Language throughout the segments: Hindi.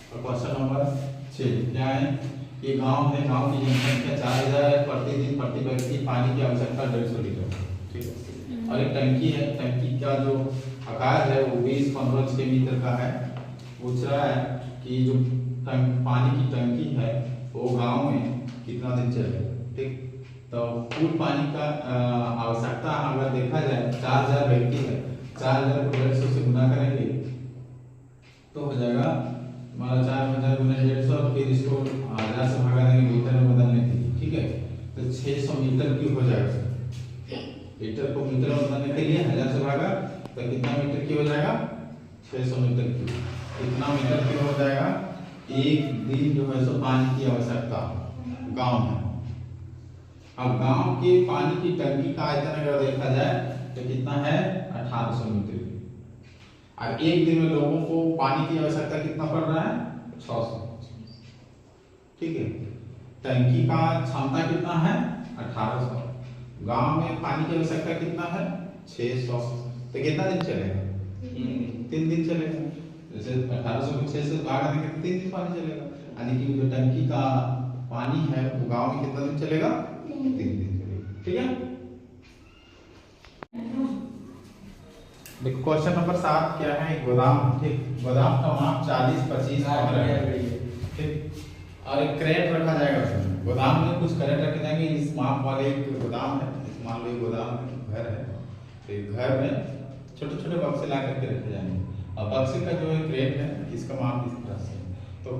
और क्वेश्चन नंबर 6 क्या है, ये गांव है, गांव की जनसंख्या 4000 है, प्रतिदिन प्रति व्यक्ति पानी की आवश्यकता 150 लीटर, ठीक है। और एक टंकी है, टंकी का जो आकार है वो 20-15-6 मीटर का है। पूछ रहा है कि जो पानी की टंकी है वो गांव में कितना दिन चलेगा, ठीक। तो कुल पानी का आवश्यकता अगर देखा जाए 4000 व्यक्ति है, 4000 को 150 से गुना करेंगे तो हो जाएगा हमारा 4000 गुना 150, फिर इसको 1000 से भागा देंगे मीटर में बदलने के लिए, ठीक है। तो 600 मीटर क्यूब हो जाएगा। लीटर को मीटर में बदलने के लिए 1000 से भागा तो कितना मीटर क्यूब हो जाएगा, 600 मीटर क्यूब। कितना मीटर क्यूब हो जाएगा, एक दिन जो है सो पानी की आवश्यकता गांव में। अब गांव के पानी की टंकी का आयतन अगर देखा जाए तो कितना है, 1800 मीटर। अब एक दिन में लोगों को पानी की आवश्यकता कितना पड़ रहा है, 600, ठीक है। टंकी का क्षमता कितना है, 1800। गांव में पानी की आवश्यकता कितना है, 600। तो कितना दिन चलेगा, 3 दिन चलेगा। जैसे 1800 को 600 से भाग देंगे तो 3 दिन पानी चलेगा। यानी कि जो टंकी का पानी है वो गांव में कितना दिन चलेगा, 3 दिन चलेगा, ठीक है। देखो क्वेश्चन नंबर 7 क्या है, गोदाम, ठीक। गोदाम का माप 40, 25, 15, ठीक। और एक क्रेट रखा जाएगा उसमें। गोदाम में कुछ क्रेट रखे जाएंगे, इस माप वाले एक गोदाम है, इस मान लो गोदाम घर है, तो घर में छोटे छोटे बक्से ला करके रखे जाएंगे। और बक्से का जो क्रेट है इसका माप इस तरह से, तो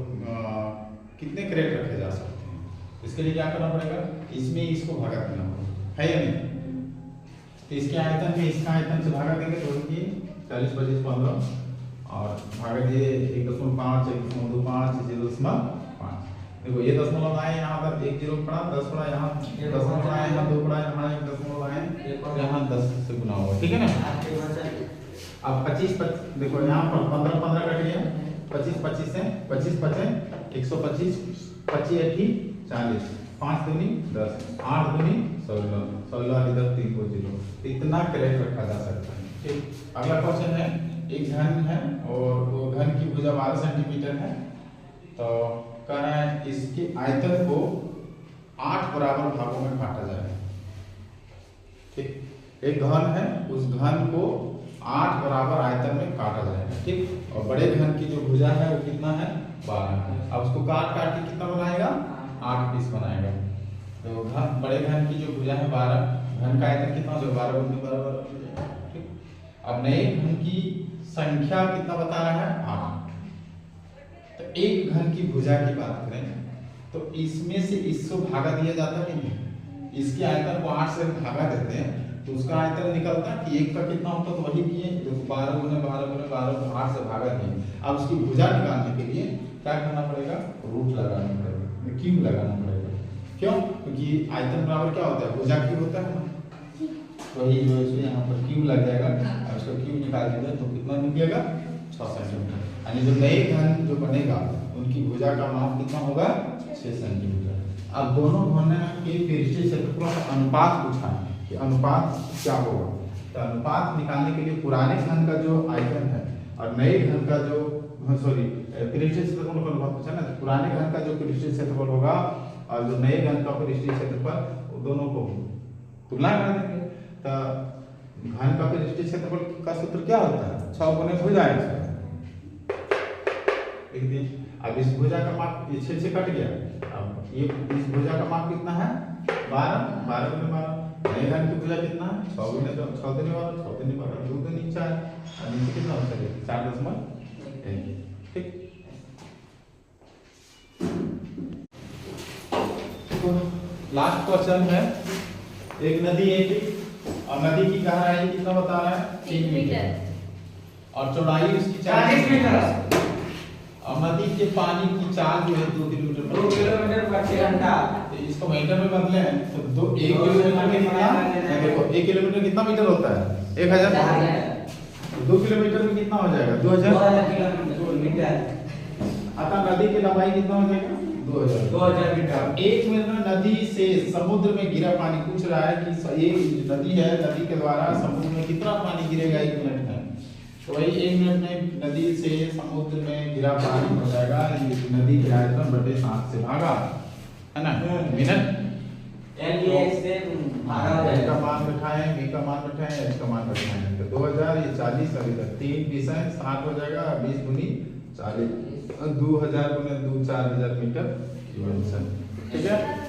कितने क्रेट रखे जा सकते हैं, इसके लिए क्या करना पड़ेगा, इसमें इसको भागा देना होगा, है या नहीं। तो इसके आयतन में इसका आयतन से भागा देंगे तो 40, 25, 15 और भागा दिए 1.5, 1.25, 0.5। देखो ये दशमलव आए यहाँ पर, 1 0 पड़ा, 10 पड़ा यहाँ, 10 पड़ा यहाँ, 2 पड़ा यहाँ, 1 दशमलव आए यहाँ 10 से गुना हुआ, ठीक है ना। अब 25 देखो यहाँ पर 15 15 कट गया, 25 25 से 25 25 125, 25 8 40, 5 दूनी 10, 8 दूनी 16, 16 इधर 3 को 0। इतना क्रेट रखा जा सकता है, ठीक। अगला क्वेश्चन है, एक घन है और वो घन की भुजा 12 सेंटीमीटर है। तो कह रहा है इसके आयतन को 8 बराबर भागों में काटा जाए, ठीक। एक घन है, उस घन को 8 बराबर आयतन में काटा जाएगा, ठीक। और बड़े घन की जो भुजा है वो कितना है, 12। अब उसको काट काट के कितना बनाएगा, 8 पीस बनाएगा। तो बड़े घन की जो भुजा है 12, घन का आयतन कितना हो जाएगा, 12 गुना 12, ठीक। अब नए घन की संख्या कितना बता रहा है, 8। तो एक घन की भुजा की बात करें तो इसमें से इसको भागा दिया जाता है नहीं, इसके आयतन को 8 से भागा देते हैं तो उसका आयतन निकलता है कि एक का कितना होता है, तो वही किए, देखो 12 गुना 12 गुना 12 को 8 से भागा दिए। अब उसकी भुजा निकालने के लिए क्या करना पड़ेगा, रूट लगाना पड़ेगा, क्यूब लगाना पड़ेगा। क्यों, क्योंकि आयतन बराबर क्या होता है, भुजा क्यूब होता है ना, वही जो है यहाँ पर क्यूब लग जाएगा। और उसका क्यूब निकाल दिया तो कितना निकलेगा, 6 सेंटीमीटर। यानी जो नए घन जो बनेगा उनकी भुजा का माप कितना होगा, 6 सेंटीमीटर। अब दोनों घन के पृष्ठीय क्षेत्रफल का अनुपात पूछा है कि अनुपात क्या होगा। तो अनुपात निकालने के लिए पुराने घन का जो आयतन है और नए घन का जो पृष्ठीय क्षेत्रफल का अनुपात पूछा ना, तो पुराने घन का जो पृष्ठीय क्षेत्रफल होगा और जो नए घन का पृष्ठीय क्षेत्रफल, दोनों को तुलना कर देंगे। तो घन का पृष्ठीय क्षेत्रफल का सूत्र क्या होता है, 6 गुने भुजा है। अब इस भुजा का माप ये 6 से कट गया, अब ये इस भुजा का माप कितना है, 12, 12 गुने 12। नए घन की भुजा कितना है, 6 गुने 6 दूनी 12, 6 दूनी 12, 2 दूनी 4, और नीचे कितना हो सके, 4.1, ठीक। लास्ट क्वेश्चन है, एक नदी है, ठीक। और नदी की गहराई कितना बता रहा है, 3 मीटर और चौड़ाई उसकी 40 मीटर। और नदी के पानी की चाल जो है 2 किलोमीटर प्रति घंटा। तो इसको मीटर में बदले तो 1 किलोमीटर में कितना, देखो 1 किलोमीटर कितना मीटर होता है, 1000। 2 किलोमीटर में कितना हो जाएगा, 2000 मीटर। अतः नदी की लंबाई कितना हो जाएगा, 2000 मीटर। 1 मिनट में नदी से समुद्र में गिरा पानी, पूछ रहा है कि ये नदी है, नदी के द्वारा समुद्र में कितना पानी गिरेगा 1 मिनट में। तो वही 1 मिनट में नदी से समुद्र में गिरा पानी हो जाएगा, ये नदी के आयतन बटे 7 से भागा, है ना, मिनट। L का मान बैठाए, V का मान बैठाए, H का मान बैठाए, तो 2000 ये 40 और इधर 3 20 है 60 हो जाएगा, 20 दूनी 40, 2000 गुने 2 4000 मीटर, ठीक है।